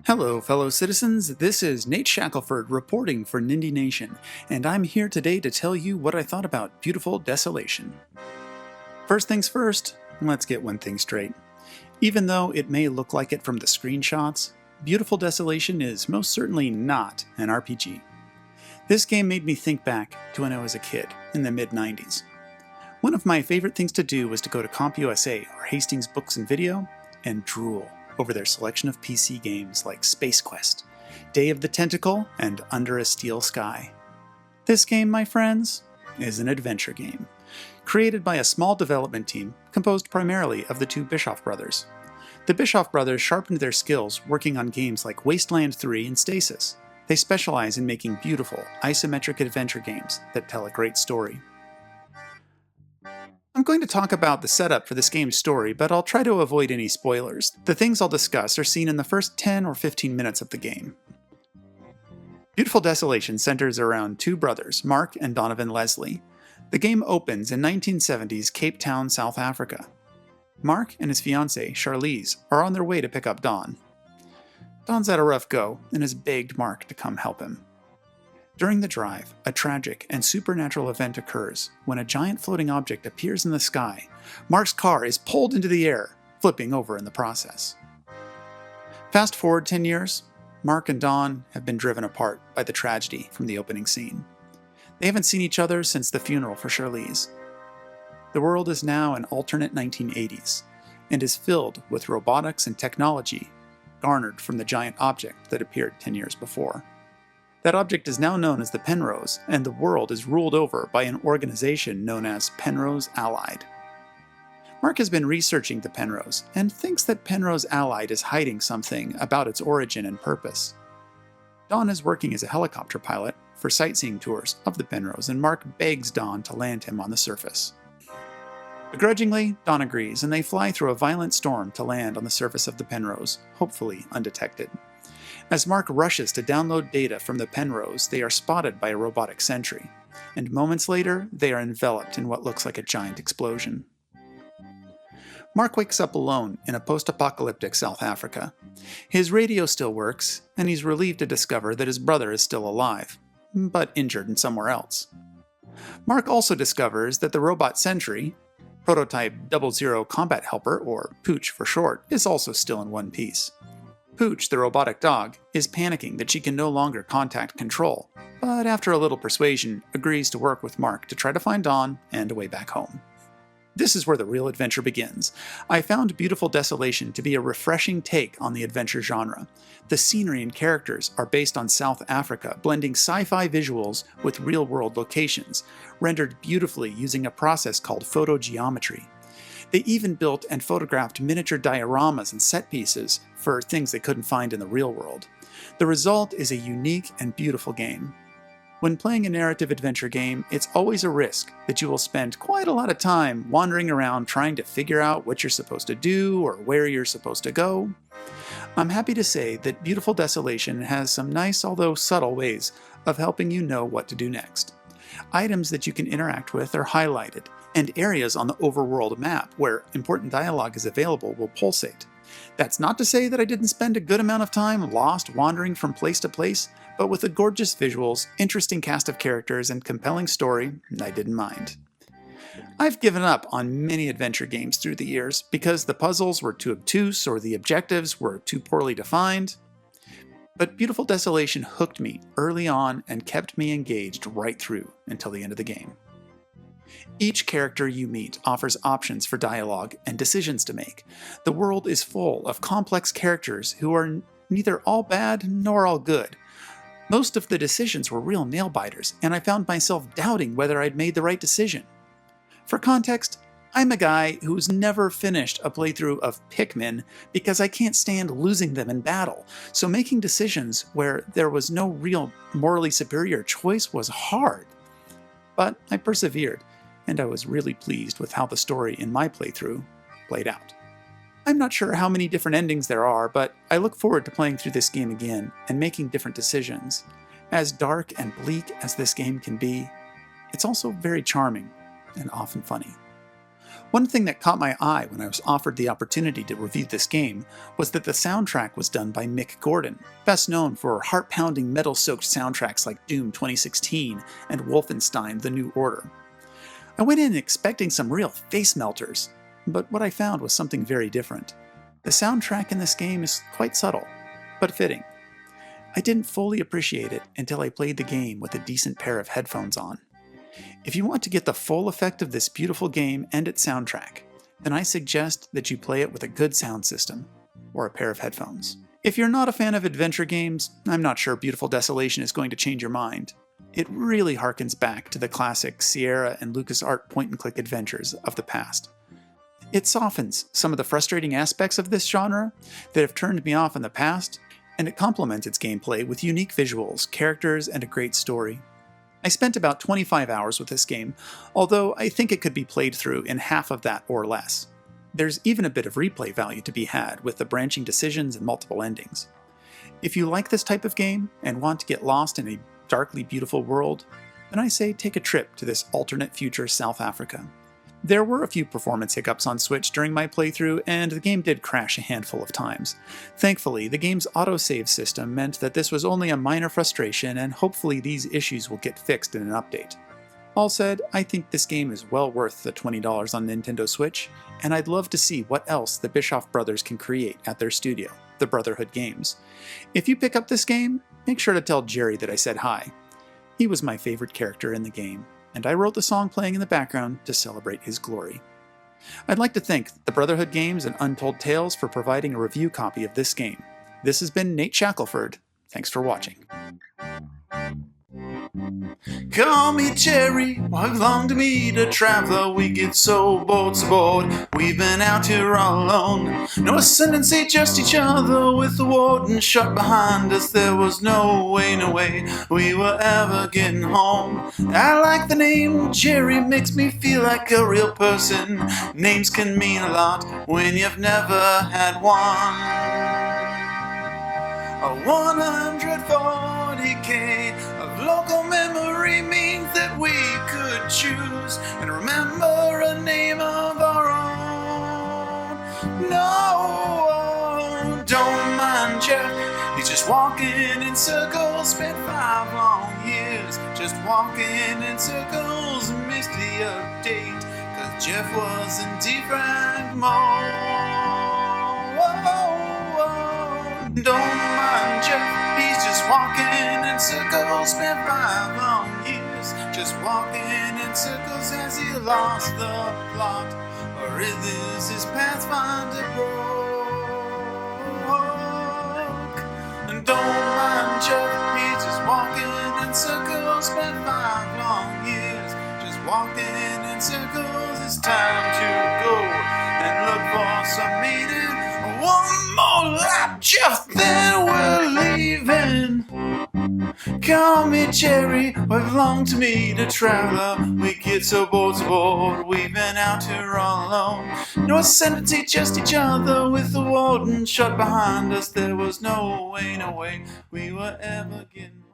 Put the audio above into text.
Hello, fellow citizens. This is Nate Shackleford reporting for Nindie Nation, and I'm here today to tell you what I thought about Beautiful Desolation. First things first, let's get one thing straight. Even though it may look like it from the screenshots, Beautiful Desolation is most certainly not an RPG. This game made me think back to when I was a kid, in the mid-90s. One of my favorite things to do was to go to CompUSA or Hastings Books and Video and drool over their selection of PC games like Space Quest, Day of the Tentacle, and Under a Steel Sky. This game, my friends, is an adventure game, created by a small development team composed primarily of the two Bischoff brothers. The Bischoff brothers sharpened their skills working on games like Wasteland 3 and Stasis. They specialize in making beautiful, isometric adventure games that tell a great story. I'm going to talk about the setup for this game's story, but I'll try to avoid any spoilers. The things I'll discuss are seen in the first 10 or 15 minutes of the game. Beautiful Desolation centers around two brothers, Mark and Donovan Leslie. The game opens in 1970s Cape Town, South Africa. Mark and his fiancée, Charlize, are on their way to pick up Don. Don's had a rough go and has begged Mark to come help him. During the drive, a tragic and supernatural event occurs when a giant floating object appears in the sky. Mark's car is pulled into the air, flipping over in the process. Fast forward 10 years, Mark and Don have been driven apart by the tragedy from the opening scene. They haven't seen each other since the funeral for Charlize. The world is now an alternate 1980s, and is filled with robotics and technology garnered from the giant object that appeared 10 years before. That object is now known as the Penrose, and the world is ruled over by an organization known as Penrose Allied. Mark has been researching the Penrose, and thinks that Penrose Allied is hiding something about its origin and purpose. Don is working as a helicopter pilot for sightseeing tours of the Penrose, and Mark begs Don to land him on the surface. Begrudgingly, Don agrees, and they fly through a violent storm to land on the surface of the Penrose, hopefully undetected. As Mark rushes to download data from the Penrose, they are spotted by a robotic sentry, and moments later, they are enveloped in what looks like a giant explosion. Mark wakes up alone in a post-apocalyptic South Africa. His radio still works, and he's relieved to discover that his brother is still alive, but injured and somewhere else. Mark also discovers that the robot sentry, prototype 00 Combat Helper, or Pooch for short, is also still in one piece. Pooch, the robotic dog, is panicking that she can no longer contact Control, but after a little persuasion, agrees to work with Mark to try to find Don and a way back home. This is where the real adventure begins. I found Beautiful Desolation to be a refreshing take on the adventure genre. The scenery and characters are based on South Africa, blending sci-fi visuals with real-world locations, rendered beautifully using a process called photogeometry. They even built and photographed miniature dioramas and set pieces for things they couldn't find in the real world. The result is a unique and beautiful game. When playing a narrative adventure game, it's always a risk that you will spend quite a lot of time wandering around trying to figure out what you're supposed to do or where you're supposed to go. I'm happy to say that Beautiful Desolation has some nice, although subtle ways of helping you know what to do next. Items that you can interact with are highlighted, and areas on the overworld map where important dialogue is available will pulsate. That's not to say that I didn't spend a good amount of time lost wandering from place to place, but with the gorgeous visuals, interesting cast of characters, and compelling story, I didn't mind. I've given up on many adventure games through the years because the puzzles were too obtuse or the objectives were too poorly defined. But Beautiful Desolation hooked me early on and kept me engaged right through until the end of the game. Each character you meet offers options for dialogue and decisions to make. The world is full of complex characters who are neither all bad nor all good. Most of the decisions were real nail-biters, and I found myself doubting whether I'd made the right decision. For context, I'm a guy who's never finished a playthrough of Pikmin because I can't stand losing them in battle, so making decisions where there was no real morally superior choice was hard. But I persevered, and I was really pleased with how the story in my playthrough played out. I'm not sure how many different endings there are, but I look forward to playing through this game again and making different decisions. As dark and bleak as this game can be, it's also very charming and often funny. One thing that caught my eye when I was offered the opportunity to review this game was that the soundtrack was done by Mick Gordon, best known for heart-pounding metal-soaked soundtracks like Doom 2016 and Wolfenstein: The New Order. I went in expecting some real face melters, but what I found was something very different. The soundtrack in this game is quite subtle, but fitting. I didn't fully appreciate it until I played the game with a decent pair of headphones on. If you want to get the full effect of this beautiful game and its soundtrack, then I suggest that you play it with a good sound system, or a pair of headphones. If you're not a fan of adventure games, I'm not sure Beautiful Desolation is going to change your mind. It really harkens back to the classic Sierra and LucasArts point-and-click adventures of the past. It softens some of the frustrating aspects of this genre that have turned me off in the past, and it complements its gameplay with unique visuals, characters, and a great story. I spent about 25 hours with this game, although I think it could be played through in half of that or less. There's even a bit of replay value to be had with the branching decisions and multiple endings. If you like this type of game and want to get lost in a darkly beautiful world, then I say take a trip to this alternate future South Africa. There were a few performance hiccups on Switch during my playthrough, and the game did crash a handful of times. Thankfully, the game's autosave system meant that this was only a minor frustration, and hopefully these issues will get fixed in an update. All said, I think this game is well worth the $20 on Nintendo Switch, and I'd love to see what else the Bischoff brothers can create at their studio, the Brotherhood Games. If you pick up this game, make sure to tell Jerry that I said hi. He was my favorite character in the game, and I wrote the song playing in the background to celebrate his glory. I'd like to thank the Brotherhood Games and Untold Tales for providing a review copy of this game. This has been Nate Shackleford. Thanks for watching. Call me Jerry, I've long to meet a traveler. We get so bored, we've been out here all alone. No ascendancy, just each other with the warden shut behind us. There was no way we were ever getting home. I like the name Jerry, makes me feel like a real person. Names can mean a lot when you've never had one. A 140K of local memory means that we could choose and remember a name of our own. No, don't mind Jeff, he's just walking in circles. Spent 5 long years just walking in circles. Missed the update, cause Jeff was in defrag mode. Don't mind Jeff, he's just walking in circles. Spent 5 long years just walking in circles. Has he lost the plot, or is this his Pathfinder broke? Don't mind Jeff, he's just walking in circles. Spent 5 long years just walking in circles. It's time to go and look for some meaning. One more lap, Jeff, then we're leaving. Call me Jerry, I've longed to meet a traveler. We get so bored, we've been out here all alone. No ascendancy, just each other with the warden shut behind us. There was no way we were ever getting